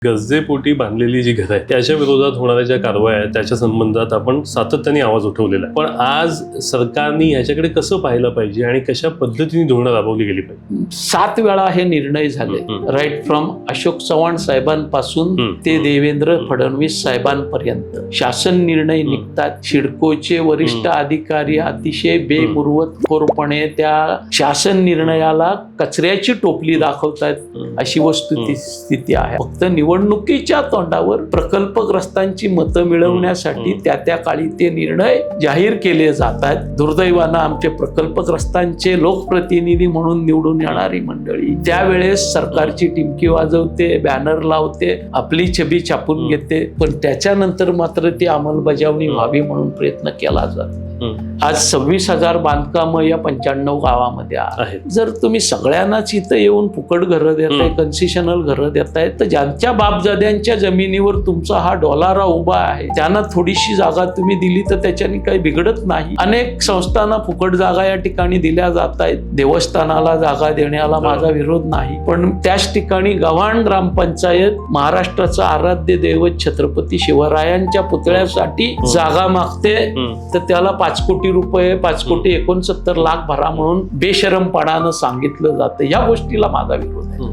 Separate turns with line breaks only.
गरजेपोटी बांधलेली जी घरं आहेत त्याच्या विरोधात होणाऱ्या ज्या कारवाया आहेत त्याच्या संबंधात आपण सातत्याने आवाज उठवलेला आहे. पण आज सरकारने ह्याच्याकडे कसं पाहिलं पाहिजे आणि कशा पद्धतीने धोरणं राबवली गेली पाहिजे?
7 वेळा हे निर्णय झाले, राईट फ्रॉम अशोक चव्हाण साहेबांपासून ते देवेंद्र फडणवीस साहेबांपर्यंत शासन निर्णय निघतात. सिडकोचे वरिष्ठ अधिकारी अतिशय बेमुरवतखोरपणे त्या शासन निर्णयाला कचऱ्याची टोपली दाखवतात, अशी वस्तुस्थिती आहे. फक्त निवडणुकीच्या तोंडावर प्रकल्पग्रस्तांची मतं मिळवण्यासाठी त्या काळी ते निर्णय जाहीर केले जातात. दुर्दैवानं आमचे प्रकल्पग्रस्तांचे लोकप्रतिनिधी म्हणून निवडून येणारी मंडळी त्यावेळेस सरकारची टिमकी वाजवते, बॅनर लावते, आपली छबी छापून घेते, पण त्याच्यानंतर मात्र ती अंमलबजावणी व्हावी म्हणून प्रयत्न केला जातो. आज 26,000 बांधकामं या 95 गावामध्ये आहेत. जर तुम्ही सगळ्यांनाच इथं येऊन फुकट घरं देताय, कन्सेशनल घरं देताय, तर ज्यांच्या बापजाद्यांच्या जमिनीवर तुमचा हा डॉलारा उभा आहे त्यांना थोडीशी जागा तुम्ही दिली तर त्याच्याने काही बिघडत नाही. अनेक संस्थांना फुकट जागा या ठिकाणी दिल्या जात आहेत. देवस्थानाला जागा देण्याला माझा विरोध नाही, पण त्याच ठिकाणी गव्हाण ग्रामपंचायत महाराष्ट्राचं आराध्य दैवत छत्रपती शिवरायांच्या पुतळ्यासाठी जागा मागते, तर त्याला 5 कोटी रुपये 5,69,00,000 भरा म्हणून बेशरमपणानं सांगितलं जातं. या गोष्टीला माझा विरोध आहे.